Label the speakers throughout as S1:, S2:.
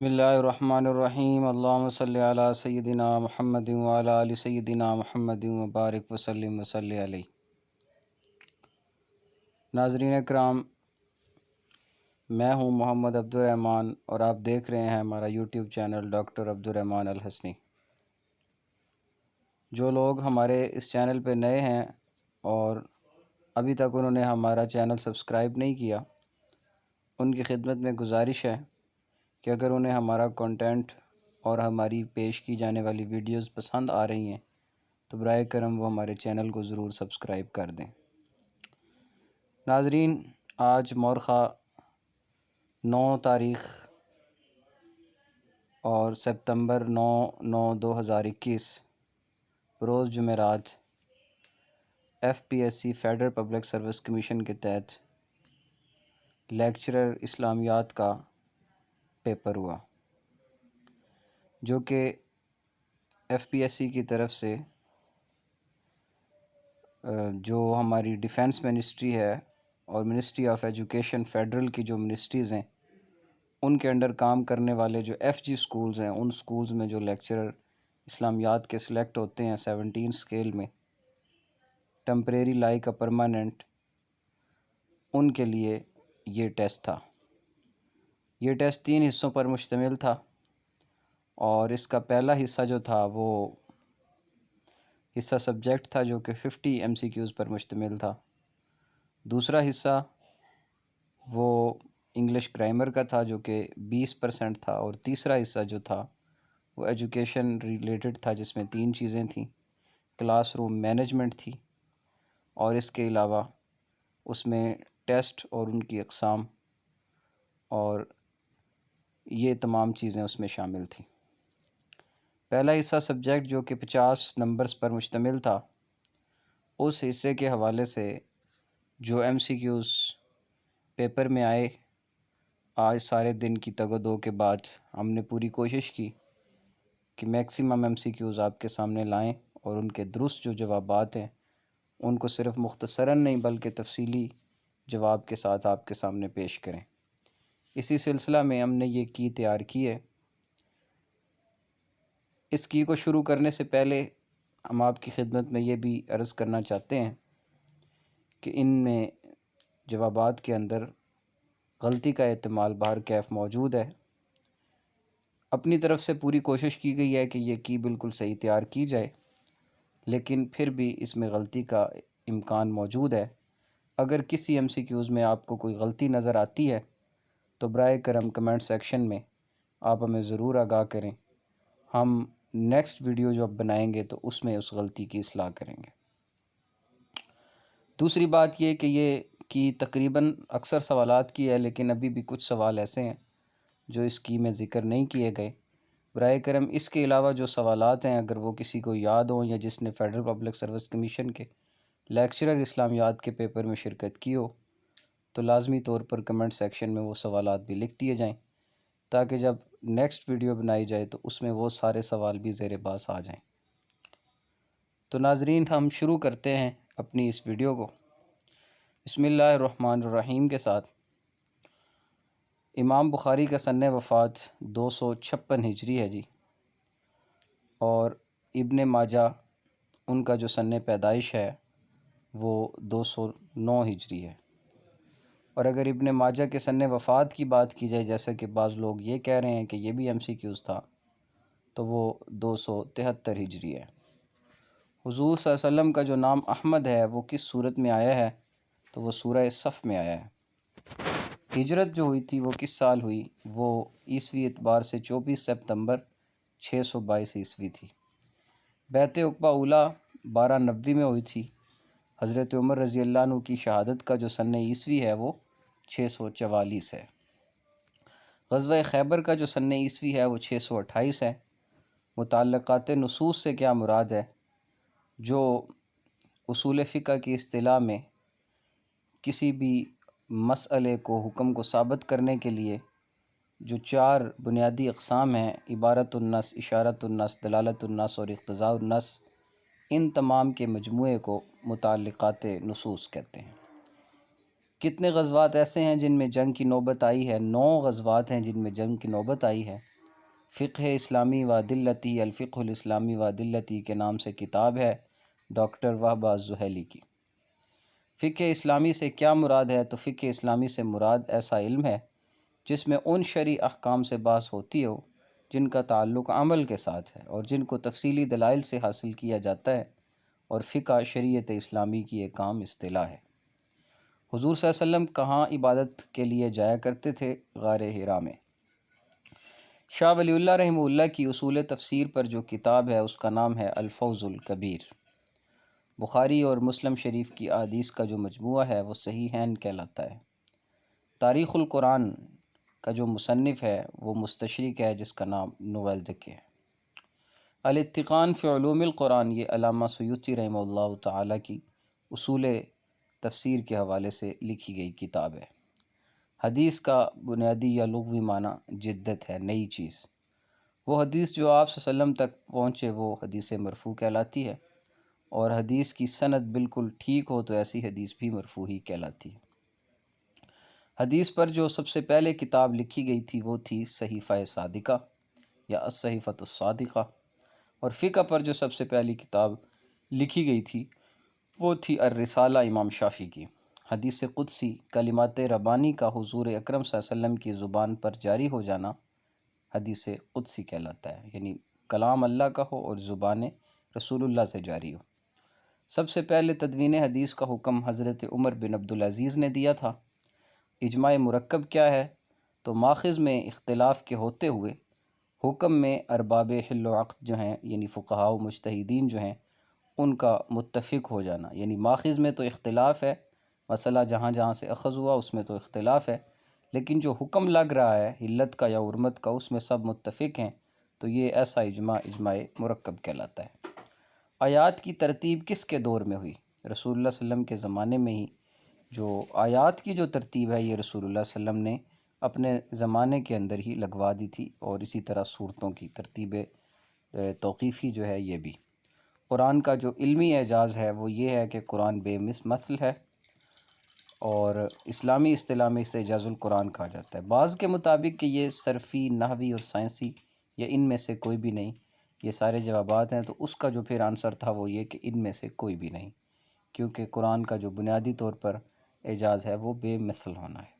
S1: بسم اللہ الرحمن الرحیم، اللہم صلی علی سیدنا محمد وعلی آل سیدنا محمد وبارک وسلم وصلی علیہ۔ ناظرین اکرام، میں ہوں محمد عبد الرحمن اور آپ دیکھ رہے ہیں ہمارا یوٹیوب چینل ڈاکٹر عبد الرحمن الحسنی۔ جو لوگ ہمارے اس چینل پہ نئے ہیں اور ابھی تک انہوں نے ہمارا چینل سبسکرائب نہیں کیا، ان کی خدمت میں گزارش ہے کہ اگر انہیں ہمارا کنٹینٹ اور ہماری پیش کی جانے والی ویڈیوز پسند آ رہی ہیں تو برائے کرم وہ ہمارے چینل کو ضرور سبسکرائب کر دیں۔ ناظرین، آج مورخہ 9 تاریخ اور سپتمبر 9/2021 بروز جمعرات FPSC federal public service commission کے تحت لیکچرر اسلامیات کا پیپر ہوا، جو کہ FPSC کی طرف سے جو ہماری ڈیفنس منسٹری ہے اور منسٹری آف ایجوکیشن فیڈرل کی جو منسٹریز ہیں ان کے انڈر کام کرنے والے جو FG سکولز ہیں، ان سکولز میں جو لیکچرر اسلامیات کے سلیکٹ ہوتے ہیں 17 اسکیل میں، ٹمپریری لائک پرماننٹ، ان کے لیے یہ ٹیسٹ تھا۔ یہ ٹیسٹ 3 حصوں پر مشتمل تھا اور اس کا پہلا حصہ جو تھا وہ حصہ سبجیکٹ تھا جو کہ 50 MCQs پر مشتمل تھا۔ دوسرا حصہ وہ انگلش گرامر کا تھا جو کہ 20% تھا، اور تیسرا حصہ جو تھا وہ ایجوکیشن ریلیٹڈ تھا جس میں 3 چیزیں تھیں۔ کلاس روم مینجمنٹ تھی، اور اس کے علاوہ اس میں ٹیسٹ اور ان کی اقسام اور یہ تمام چیزیں اس میں شامل تھیں۔ پہلا حصہ سبجیکٹ جو کہ 50 نمبرز پر مشتمل تھا، اس حصے کے حوالے سے جو MCQs پیپر میں آئے، آج سارے دن کی تگ و دو کے بعد ہم نے پوری کوشش کی کہ میکسیمم MCQs آپ کے سامنے لائیں اور ان کے درست جو جوابات ہیں ان کو صرف مختصراً نہیں بلکہ تفصیلی جواب کے ساتھ آپ کے سامنے پیش کریں۔ اسی سلسلہ میں ہم نے یہ کی تیار کی ہے۔ اس کی کو شروع کرنے سے پہلے ہم آپ کی خدمت میں یہ بھی عرض کرنا چاہتے ہیں کہ ان میں جوابات کے اندر غلطی کا احتمال بہرکیف موجود ہے۔ اپنی طرف سے پوری کوشش کی گئی ہے کہ یہ کی بالکل صحیح تیار کی جائے، لیکن پھر بھی اس میں غلطی کا امکان موجود ہے۔ اگر کسی MCQs میں آپ کو کوئی غلطی نظر آتی ہے تو برائے کرم کمنٹ سیکشن میں آپ ہمیں ضرور آگاہ کریں۔ ہم نیکسٹ ویڈیو جو اب بنائیں گے تو اس میں اس غلطی کی اصلاح کریں گے۔ دوسری بات یہ کہ یہ کی تقریباً اکثر سوالات کی ہے، لیکن ابھی بھی کچھ سوال ایسے ہیں جو اس کی میں ذکر نہیں کیے گئے۔ برائے کرم اس کے علاوہ جو سوالات ہیں اگر وہ کسی کو یاد ہوں یا جس نے فیڈرل پبلک سروس کمیشن کے لیکچرر اسلامیات کے پیپر میں شرکت کی ہو تو لازمی طور پر کمنٹ سیکشن میں وہ سوالات بھی لکھ دیے جائیں، تاکہ جب نیکسٹ ویڈیو بنائی جائے تو اس میں وہ سارے سوال بھی زیر باس آ جائیں۔ تو ناظرین، ہم شروع کرتے ہیں اپنی اس ویڈیو کو بسم اللہ الرحمن الرحیم کے ساتھ۔ امام بخاری کا سن وفات 256 ہجری ہے جی، اور ابن ماجہ ان کا جو سن پیدائش ہے وہ 209 ہجری ہے۔ اور اگر ابن ماجہ کے سن وفات کی بات کی جائے، جیسا کہ بعض لوگ یہ کہہ رہے ہیں کہ یہ بھی MCQs تھا، تو وہ 273 ہجری ہے۔ حضور صلی اللہ علیہ وسلم کا جو نام احمد ہے وہ کس صورت میں آیا ہے؟ تو وہ سورہ صف میں آیا ہے۔ ہجرت جو ہوئی تھی وہ کس سال ہوئی؟ وہ عیسوی اعتبار سے 24 سپتمبر 622 عیسوی تھی۔ بیعت عقبہ اولیٰ 1290 میں ہوئی تھی۔ حضرت عمر رضی اللہ عنہ کی شہادت کا جو سن عیسوی ہے وہ 644 ہے۔ غزوہ خیبر کا جو سن عیسوی ہے وہ 628 ہے۔ متعلقات نصوص سے کیا مراد ہے؟ جو اصول فقہ کی اصطلاح میں کسی بھی مسئلے کو، حکم کو ثابت کرنے کے لیے جو 4 بنیادی اقسام ہیں، عبارت النص، اشارت النص، دلالت النص اور اقتضاء النص، ان تمام کے مجموعے کو متعلقات نصوص کہتے ہیں۔ کتنے غزوات ایسے ہیں جن میں جنگ کی نوبت آئی ہے؟ 9 غزوات ہیں جن میں جنگ کی نوبت آئی ہے۔ فقہ اسلامی و دلتی، الفقہ الاسلامی و دلتی کے نام سے کتاب ہے ڈاکٹر وہبہ الزحیلی کی۔ فقہ اسلامی سے کیا مراد ہے؟ تو فقہ اسلامی سے مراد ایسا علم ہے جس میں ان شرعی احکام سے بحث ہوتی ہو جن کا تعلق عمل کے ساتھ ہے اور جن کو تفصیلی دلائل سے حاصل کیا جاتا ہے، اور فقہ شریعت اسلامی کی ایک عام اصطلاح ہے۔ حضور صلی اللہ علیہ وسلم کہاں عبادت کے لیے جایا کرتے تھے؟ غار حرا میں۔ شاہ ولی اللہ رحمہ اللہ کی اصول تفسیر پر جو کتاب ہے اس کا نام ہے الفوز الکبیر۔ بخاری اور مسلم شریف کی احادیث کا جو مجموعہ ہے وہ صحیحین کہلاتا ہے۔ تاریخ القرآن کا جو مصنف ہے وہ مستشرق ہے جس کا نام نویلزکی ہے۔ الاتقان فی علوم القرآن، یہ علامہ سیوطی رحمہ اللہ تعالیٰ کی اصول تفسیر کے حوالے سے لکھی گئی کتاب ہے۔ حدیث کا بنیادی یا لغوی معنی جدت ہے، نئی چیز۔ وہ حدیث جو آپ صلی اللہ علیہ وسلم تک پہنچے وہ حدیث مرفوع کہلاتی ہے، اور حدیث کی سند بالکل ٹھیک ہو تو ایسی حدیث بھی مرفوع ہی کہلاتی ہے۔ حدیث پر جو سب سے پہلے کتاب لکھی گئی تھی وہ تھی صحیفہ صادقہ یا الصحیفۃ الصادقہ، اور فقہ پر جو سب سے پہلی کتاب لکھی گئی تھی وہ تھی الرسالہ امام شافعی کی۔ حدیث قدسی، کلمات ربانی کا حضور اکرم صلی اللہ علیہ وسلم کی زبان پر جاری ہو جانا حدیث قدسی کہلاتا ہے، یعنی کلام اللہ کا ہو اور زبان رسول اللہ سے جاری ہو۔ سب سے پہلے تدوین حدیث کا حکم حضرت عمر بن عبدالعزیز نے دیا تھا۔ اجماع مرکب کیا ہے؟ تو ماخذ میں اختلاف کے ہوتے ہوئے حکم میں ارباب حل و عقد جو ہیں یعنی فقہاء و مجتہدین جو ہیں ان کا متفق ہو جانا، یعنی ماخذ میں تو اختلاف ہے، مسئلہ جہاں جہاں سے اخذ ہوا اس میں تو اختلاف ہے، لیکن جو حکم لگ رہا ہے علت کا یا حرمت کا اس میں سب متفق ہیں، تو یہ ایسا اجماع مرکب کہلاتا ہے۔ آیات کی ترتیب کس کے دور میں ہوئی؟ رسول اللہ صلی اللہ علیہ وسلم کے زمانے میں ہی جو آیات کی جو ترتیب ہے یہ رسول اللہ صلی اللہ علیہ وسلم نے اپنے زمانے کے اندر ہی لگوا دی تھی، اور اسی طرح صورتوں کی ترتیب توقیفی جو ہے یہ بھی۔ قرآن کا جو علمی اعجاز ہے وہ یہ ہے کہ قرآن بے مثل ہے، اور اسلامی اصطلاح میں اسے اعجاز القرآن کہا جاتا ہے۔ بعض کے مطابق کہ یہ صرفی، نحوی اور سائنسی یا ان میں سے کوئی بھی نہیں، یہ سارے جوابات ہیں، تو اس کا جو پھر آنسر تھا وہ یہ کہ ان میں سے کوئی بھی نہیں، کیونکہ قرآن کا جو بنیادی طور پر اعجاز ہے وہ بے مثل ہونا ہے۔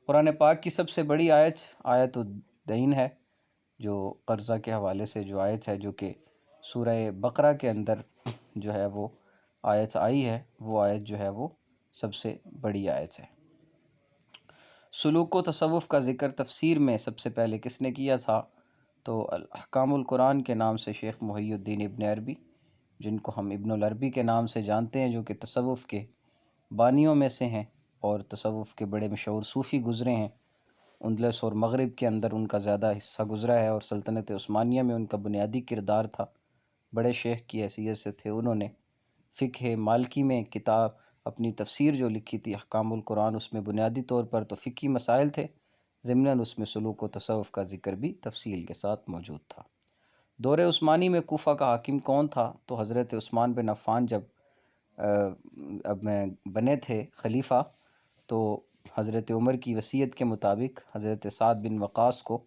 S1: قرآن پاک کی سب سے بڑی آیت الدین ہے، جو قرضہ کے حوالے سے جو آیت ہے، جو کہ سورہ بقرہ کے اندر جو ہے وہ آیت آئی ہے، وہ آیت جو ہے وہ سب سے بڑی آیت ہے۔ سلوک و تصوف کا ذکر تفسیر میں سب سے پہلے کس نے کیا تھا؟ تو احکام القرآن کے نام سے شیخ محی الدین ابن عربی، جن کو ہم ابن العربی کے نام سے جانتے ہیں، جو کہ تصوف کے بانیوں میں سے ہیں اور تصوف کے بڑے مشہور صوفی گزرے ہیں۔ اندلس اور مغرب کے اندر ان کا زیادہ حصہ گزرا ہے، اور سلطنت عثمانیہ میں ان کا بنیادی کردار تھا، بڑے شیخ کی حیثیت سے تھے۔ انہوں نے فقہ مالکی میں کتاب اپنی تفسیر جو لکھی تھی احکام القرآن، اس میں بنیادی طور پر تو فقہی مسائل تھے، ضمناً اس میں سلوک و تصوف کا ذکر بھی تفصیل کے ساتھ موجود تھا۔ دور عثمانی میں کوفہ کا حاکم کون تھا؟ تو حضرت عثمان بن عفان جب بنے تھے خلیفہ، تو حضرت عمر کی وصیت کے مطابق حضرت سعد بن وقاص کو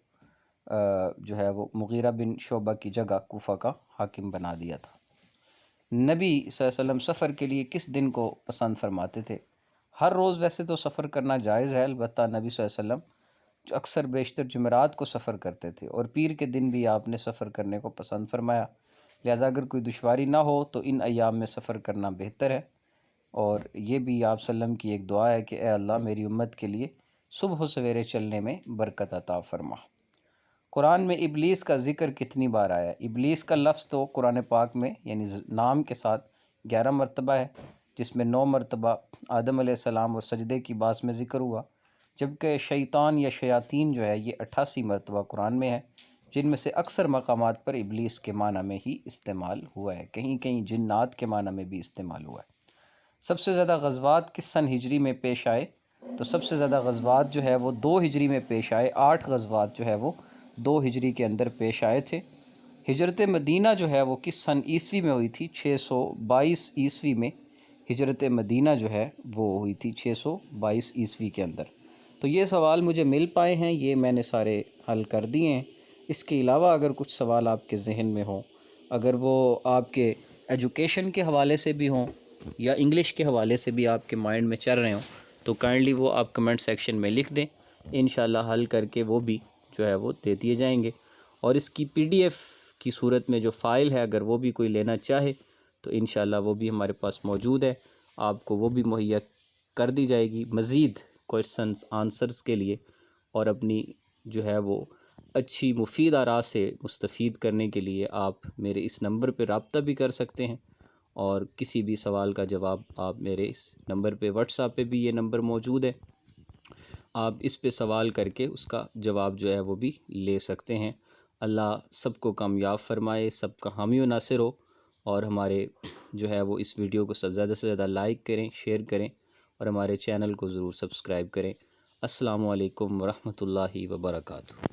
S1: جو ہے وہ مغیرہ بن شعبہ کی جگہ کوفہ کا حاکم بنا دیا تھا۔ نبی صلی اللہ علیہ وسلم سفر کے لیے کس دن کو پسند فرماتے تھے؟ ہر روز ویسے تو سفر کرنا جائز ہے، البتہ نبی صلی اللہ علیہ وسلم جو اکثر بیشتر جمعرات کو سفر کرتے تھے، اور پیر کے دن بھی آپ نے سفر کرنے کو پسند فرمایا، لہٰذا اگر کوئی دشواری نہ ہو تو ان ایام میں سفر کرنا بہتر ہے۔ اور یہ بھی آپ صلی اللہ علیہ وسلم کی ایک دعا ہے کہ اے اللہ میری امت کے لیے صبح و سویرے چلنے میں برکت عطا فرما۔ قرآن میں ابلیس کا ذکر کتنی بار آیا ہے؟ ابلیس کا لفظ تو قرآن پاک میں یعنی نام کے ساتھ 11 مرتبہ ہے، جس میں 9 مرتبہ آدم علیہ السلام اور سجدے کی باعث میں ذکر ہوا، جبکہ شیطان یا شیاطین جو ہے یہ 88 مرتبہ قرآن میں ہے، جن میں سے اکثر مقامات پر ابلیس کے معنی میں ہی استعمال ہوا ہے، کہیں کہیں جنات کے معنی میں بھی استعمال ہوا ہے۔ سب سے زیادہ غزوات کس سن ہجری میں پیش آئے؟ تو سب سے زیادہ غزوات جو ہے وہ 2 ہجری میں پیش آئے، 8 غزوات جو ہے وہ 2 ہجری کے اندر پیش آئے تھے۔ ہجرت مدینہ جو ہے وہ کس سن عیسوی میں ہوئی تھی؟ 622 عیسوی میں ہجرت مدینہ جو ہے وہ ہوئی تھی 622 عیسوی کے اندر۔ تو یہ سوال مجھے مل پائے ہیں، یہ میں نے سارے حل کر دیے ہیں۔ اس کے علاوہ اگر کچھ سوال آپ کے ذہن میں ہوں، اگر وہ آپ کے ایجوکیشن کے حوالے سے بھی ہوں یا انگلش کے حوالے سے بھی آپ کے مائنڈ میں چل رہے ہوں، تو کائنڈلی وہ آپ کمنٹ سیکشن میں لکھ دیں، انشاءاللہ حل کر کے وہ بھی جو ہے وہ دے دیے جائیں گے۔ اور اس کی PDF کی صورت میں جو فائل ہے، اگر وہ بھی کوئی لینا چاہے تو انشاءاللہ وہ بھی ہمارے پاس موجود ہے، آپ کو وہ بھی مہیا کر دی جائے گی مزید کویشچنز آنسرز کے لیے، اور اپنی جو ہے وہ اچھی مفید آراء سے مستفید کرنے کے لیے آپ میرے اس نمبر پہ رابطہ بھی کر سکتے ہیں، اور کسی بھی سوال کا جواب آپ میرے اس نمبر پہ، واٹس ایپ پہ بھی یہ نمبر موجود ہے، آپ اس پہ سوال کر کے اس کا جواب جو ہے وہ بھی لے سکتے ہیں۔ اللہ سب کو کامیاب فرمائے، سب کا حامی و ناصر ہو، اور ہمارے جو ہے وہ اس ویڈیو کو زیادہ سے زیادہ لائک کریں، شیئر کریں، اور ہمارے چینل کو ضرور سبسکرائب کریں۔ السلام علیکم ورحمۃ اللہ وبرکاتہ۔